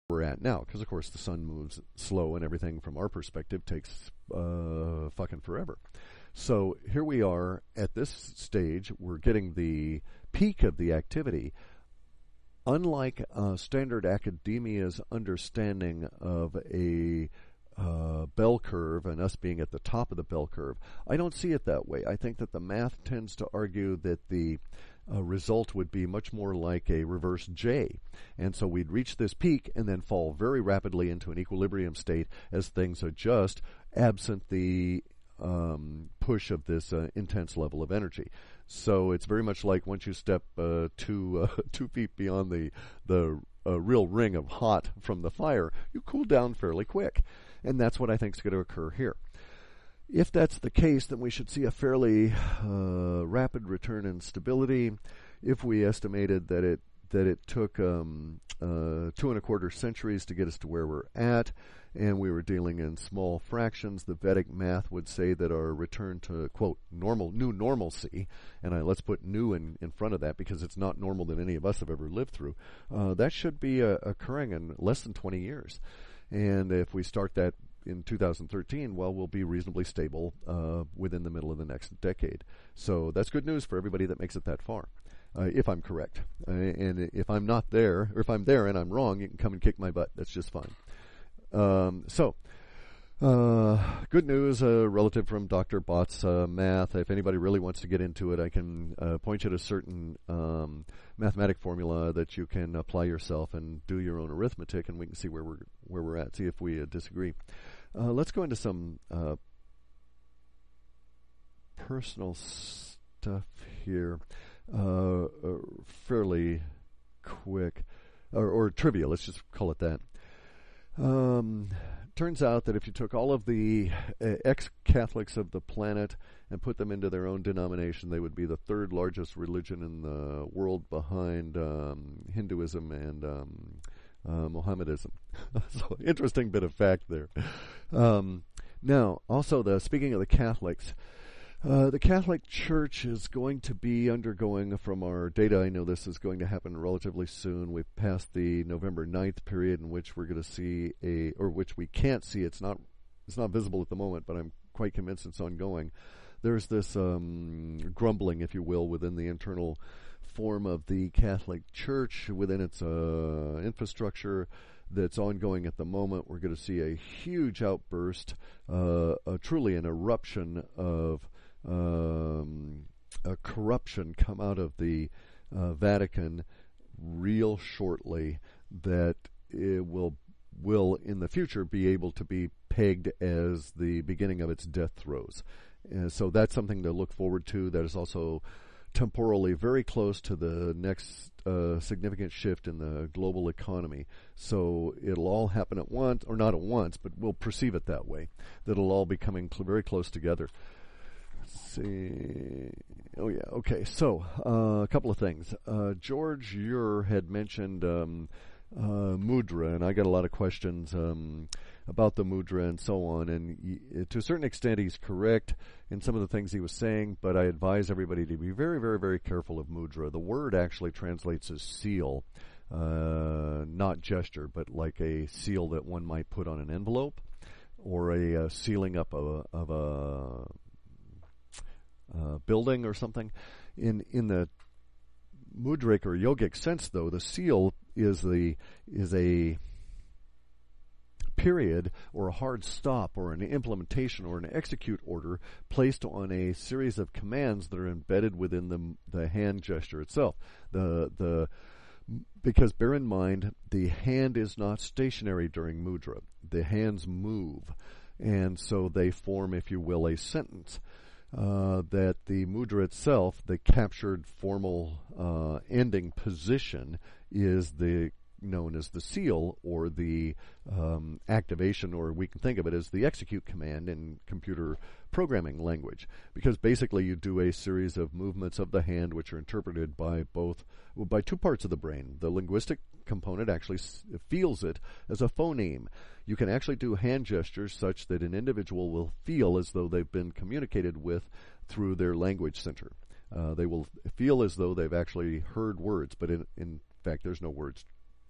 we're at now, because of course the sun moves slow and everything from our perspective takes fucking forever. So here we are at this stage. We're getting the peak of the activity. Unlike standard academia's understanding of a bell curve and us being at the top of the bell curve, I don't see it that way. I think that the math tends to argue that the result would be much more like a reverse J. And so we'd reach this peak and then fall very rapidly into an equilibrium state as things adjust, absent the push of this intense level of energy. So it's very much like once you step 2 feet beyond the real ring of hot from the fire, you cool down fairly quick. And that's what I think is going to occur here. If that's the case, then we should see a fairly rapid return in stability. If we estimated that it took 2.25 centuries to get us to where we're at, and we were dealing in small fractions, the Vedic math would say that our return to, quote, new normalcy, and let's put new in front of that because it's not normal that any of us have ever lived through, that should be occurring in less than 20 years. And if we start that in 2013, well, we'll be reasonably stable within the middle of the next decade. So that's good news for everybody that makes it that far, if I'm correct. And if I'm not there, or if I'm there and I'm wrong, you can come and kick my butt. That's just fine. Good news relative from Dr. Bhat's math. If anybody really wants to get into it, I can point you to certain mathematic formula that you can apply yourself and do your own arithmetic, and we can see where we're at, see if we disagree. Let's go into some personal stuff here, fairly quick, or trivia, let's just call it that. Turns out that if you took all of the ex-Catholics of the planet and put them into their own denomination, they would be the third largest religion in the world behind Hinduism and Mohammedanism. So, interesting bit of fact there. Now, also, speaking of the Catholics, the Catholic Church is going to be undergoing, from our data, I know this is going to happen relatively soon. We've passed the November 9th period in which we're going to see which we can't see. It's not visible at the moment, but I'm quite convinced it's ongoing. There's this grumbling, if you will, within the internal form of the Catholic Church, within its infrastructure, that's ongoing at the moment. We're going to see a huge outburst, truly an eruption of a corruption come out of the Vatican real shortly, that it will in the future be able to be pegged as the beginning of its death throes. So that's something to look forward to. That is also temporally very close to the next significant shift in the global economy. So it'll all happen at once, or not at once, but we'll perceive it that way, that it'll all be coming very close together. Let's see. Oh, yeah. Okay. So a couple of things. George Ure had mentioned mudra, and I got a lot of questions about the mudra and so on. And to a certain extent, he's correct in some of the things he was saying, but I advise everybody to be very, very, very careful of mudra. The word actually translates as seal, not gesture, but like a seal that one might put on an envelope, or a sealing up of a building or something. In the mudric or yogic sense, though, the seal is a period or a hard stop or an implementation or an execute order placed on a series of commands that are embedded within the hand gesture itself. Because bear in mind, the hand is not stationary during mudra. The hands move, and so they form, if you will, a sentence. That the mudra itself, the captured formal ending position, is known as the seal, or the activation, or we can think of it as the execute command in computer programming language, because basically you do a series of movements of the hand which are interpreted by two parts of the brain. The linguistic component actually feels it as a phoneme. You can actually do hand gestures such that an individual will feel as though they've been communicated with through their language center. They will feel as though they've actually heard words, but in fact there's no words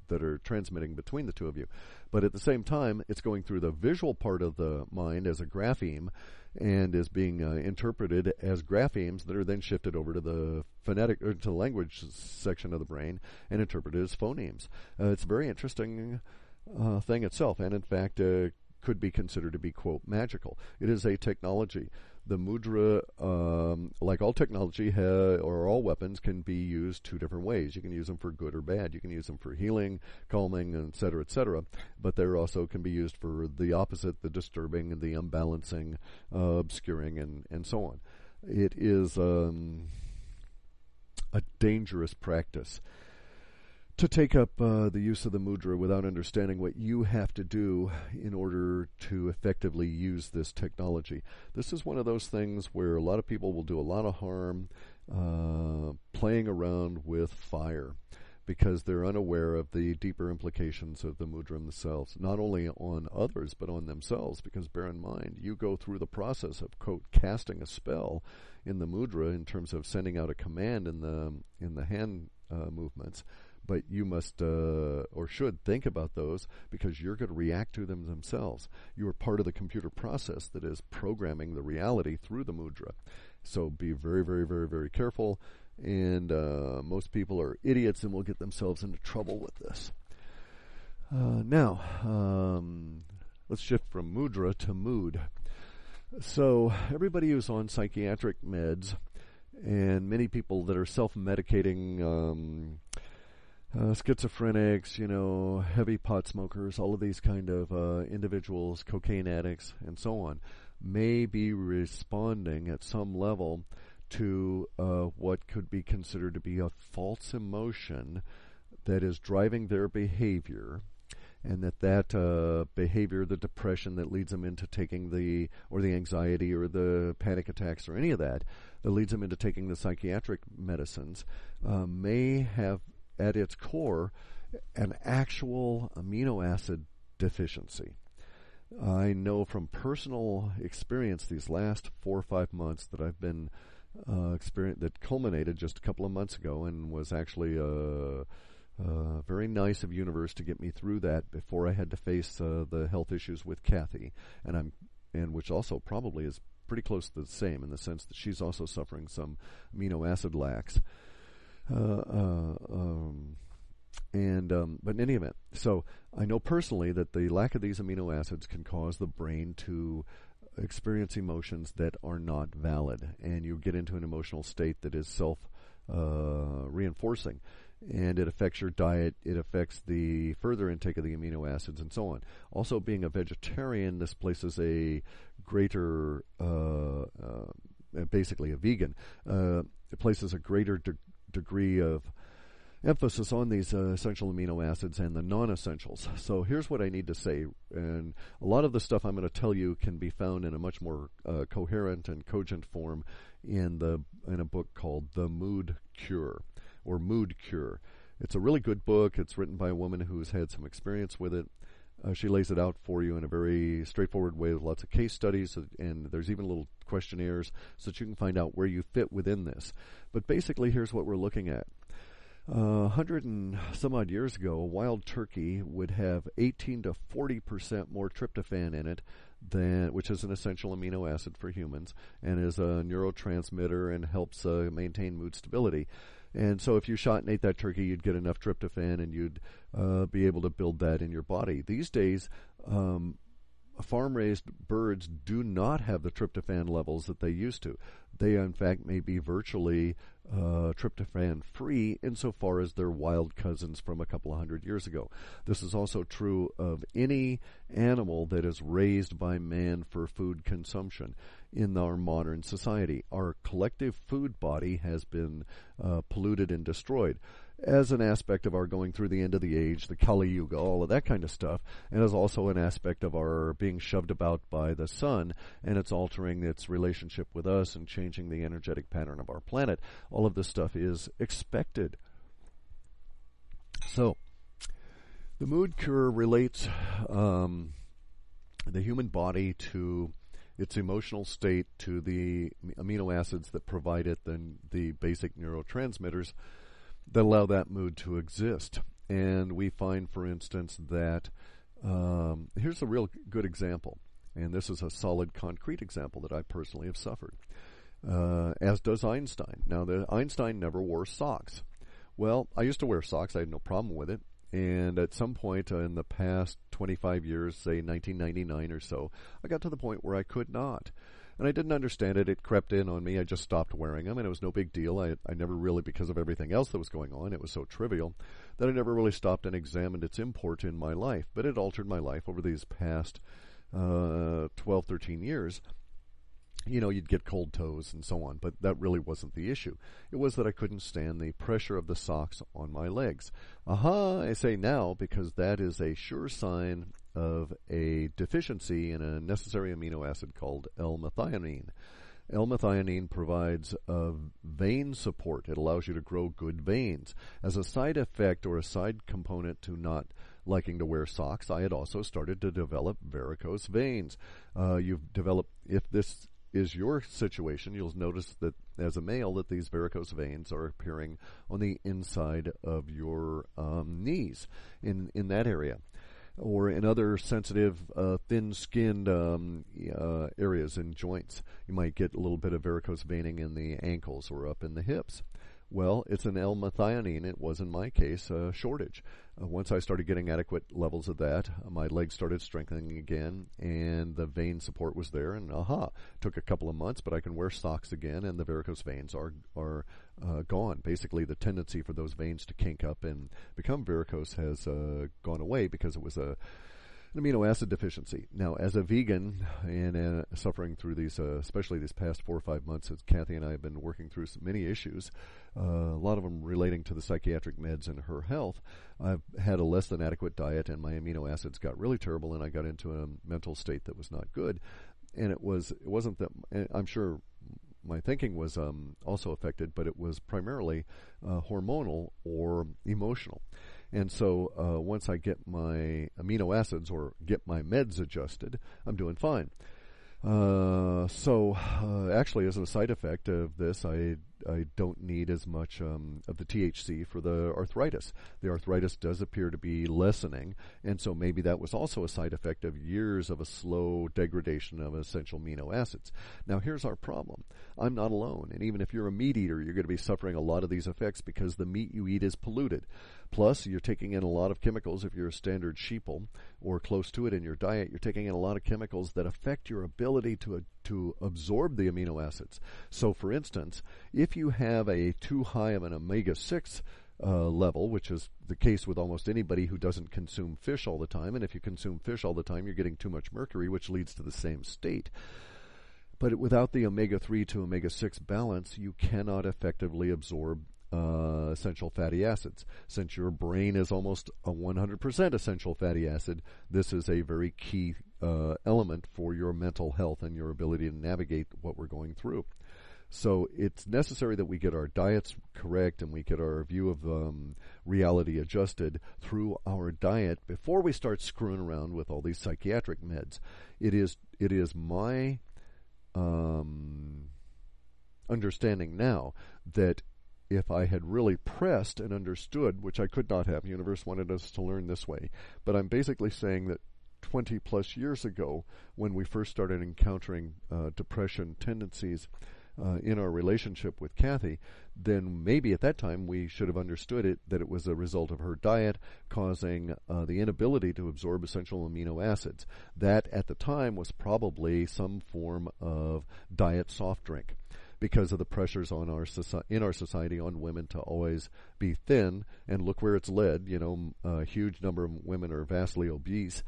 that are transmitting between the two of you. But at the same time, it's going through the visual part of the mind as a grapheme and is being interpreted as graphemes that are then shifted over to the phonetic or to the language section of the brain and interpreted as phonemes. It's a very interesting thing itself, and in fact could be considered to be, quote, magical. It is a technology. The mudra, like all technology or all weapons, can be used two different ways. You can use them for good or bad. You can use them for healing, calming, et cetera, but they also can be used for the opposite, the disturbing, the unbalancing, obscuring, and so on. It is a dangerous practice to take up the use of the mudra without understanding what you have to do in order to effectively use this technology. This is one of those things where a lot of people will do a lot of harm playing around with fire because they're unaware of the deeper implications of the mudra themselves, not only on others but on themselves, because bear in mind, you go through the process of, quote, casting a spell in the mudra in terms of sending out a command in the hand movements. But you must or should think about those because you're going to react to them themselves. You are part of the computer process that is programming the reality through the mudra. So be very, very, very, very careful. And most people are idiots and will get themselves into trouble with this. Now, let's shift from mudra to mood. So everybody who's on psychiatric meds and many people that are self-medicating, schizophrenics, heavy pot smokers, all of these kind of individuals, cocaine addicts, and so on, may be responding at some level to what could be considered to be a false emotion that is driving their behavior, and that behavior, the depression that leads them into taking the anxiety or the panic attacks or any of that leads them into taking the psychiatric medicines, may have at its core an actual amino acid deficiency. I know from personal experience these last 4 or 5 months that I've been that culminated just a couple of months ago and was actually very nice of universe to get me through that before I had to face the health issues with Kathy, and which also probably is pretty close to the same in the sense that she's also suffering some amino acid lacks. But in any event, so I know personally that the lack of these amino acids can cause the brain to experience emotions that are not valid, and you get into an emotional state that is self-reinforcing, and it affects your diet, it affects the further intake of the amino acids, and so on. Also, being a vegetarian, this places a greater, basically a vegan, it places a greater degree of emphasis on these essential amino acids and the non-essentials. So here's what I need to say, and a lot of the stuff I'm going to tell you can be found in a much more coherent and cogent form in a book called The Mood Cure, or Mood Cure. It's a really good book. It's written by a woman who's had some experience with it. She lays it out for you in a very straightforward way with lots of case studies, and there's even little questionnaires so that you can find out where you fit within this. But basically, here's what we're looking at. 100 and some odd years ago, a wild turkey would have 18 to 40% more tryptophan in it, which is an essential amino acid for humans, and is a neurotransmitter and helps maintain mood stability. And so if you shot and ate that turkey, you'd get enough tryptophan, and you'd be able to build that in your body. These days, farm-raised birds do not have the tryptophan levels that they used to. They, in fact, may be virtually tryptophan-free insofar as their wild cousins from a couple of hundred years ago. This is also true of any animal that is raised by man for food consumption in our modern society. Our collective food body has been polluted and destroyed as an aspect of our going through the end of the age, the Kali Yuga, all of that kind of stuff, and as also an aspect of our being shoved about by the sun, and it's altering its relationship with us and changing the energetic pattern of our planet. All of this stuff is expected. So, the Mood Cure relates the human body to its emotional state, to the amino acids that provide it, the basic neurotransmitters that allow that mood to exist. and we find, for instance, that here's a real good example, and this is a solid, concrete example that I personally have suffered, as does Einstein. Now, Einstein never wore socks. Well, I used to wear socks. I had no problem with it. And at some point in the past 25 years, say 1999 or so, I got to the point where I could not. And I didn't understand it. It crept in on me. I just stopped wearing them, and it was no big deal. I never really, because of everything else that was going on, it was so trivial that I never really stopped and examined its import in my life. But it altered my life over these past 12, 13 years. You know, you'd get cold toes and so on, but that really wasn't the issue. It was that I couldn't stand the pressure of the socks on my legs. Aha, I say now, because that is a sure sign of a deficiency in a necessary amino acid called L-methionine. L-methionine provides vein support. It allows you to grow good veins. As a side effect or a side component to not liking to wear socks, I had also started to develop varicose veins. You've developed, if this is your situation, you'll notice that as a male that these varicose veins are appearing on the inside of your knees, in that area, or in other sensitive, thin-skinned areas and joints. You might get a little bit of varicose veining in the ankles or up in the hips. Well, it's an L-methionine. It was, in my case, a shortage. Once I started getting adequate levels of that, my legs started strengthening again, and the vein support was there, and took a couple of months, but I can wear socks again, and the varicose veins are gone. Basically, the tendency for those veins to kink up and become varicose has gone away because it was an amino acid deficiency. Now, as a vegan and suffering through these, especially these past 4 or 5 months, as Kathy and I have been working through many issues, a lot of them relating to the psychiatric meds and her health, I've had a less than adequate diet, and my amino acids got really terrible, and I got into a mental state that was not good. And it wasn't that, I'm sure my thinking was also affected, but it was primarily hormonal or emotional. And so once I get my amino acids or get my meds adjusted, I'm doing fine. Actually, as a side effect of this, I don't need as much of the THC for the arthritis. The arthritis does appear to be lessening, and so maybe that was also a side effect of years of a slow degradation of essential amino acids. Now, here's our problem. I'm not alone, and even if you're a meat eater, you're going to be suffering a lot of these effects because the meat you eat is polluted. Plus, you're taking in a lot of chemicals. If you're a standard sheeple or close to it in your diet, you're taking in a lot of chemicals that affect your ability to absorb the amino acids. So, for instance, if you have a too high of an omega-6 level, which is the case with almost anybody who doesn't consume fish all the time, and if you consume fish all the time, you're getting too much mercury, which leads to the same state. But without the omega-3 to omega-6 balance, you cannot effectively absorb essential fatty acids. Since your brain is almost a 100% essential fatty acid, this is a very key element for your mental health and your ability to navigate what we're going through. So it's necessary that we get our diets correct and we get our view of reality adjusted through our diet before we start screwing around with all these psychiatric meds. It is my understanding now that if I had really pressed and understood, which I could not have, the universe wanted us to learn this way, but I'm basically saying that 20 plus years ago, when we first started encountering depression tendencies in our relationship with Kathy, then maybe at that time we should have understood it, that it was a result of her diet causing the inability to absorb essential amino acids. That at the time was probably some form of diet soft drink, because of the pressures on in our society on women to always be thin, and look where it's led. You know, a huge number of women are vastly obese,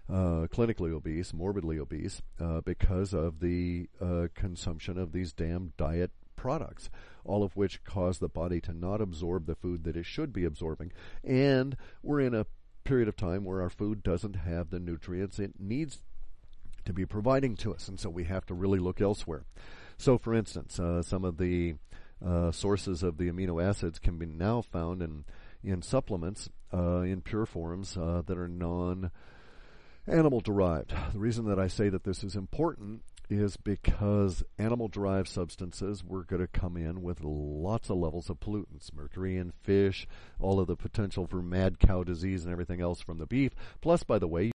clinically obese, morbidly obese, because of the consumption of these damn diet products, all of which cause the body to not absorb the food that it should be absorbing. And we're in a period of time where our food doesn't have the nutrients it needs to be providing to us, and so we have to really look elsewhere. So, for instance, some of the sources of the amino acids can be now found in supplements in pure forms that are non-animal derived. The reason that I say that this is important is because animal-derived substances were going to come in with lots of levels of pollutants, mercury in fish, all of the potential for mad cow disease and everything else from the beef. Plus, by the way,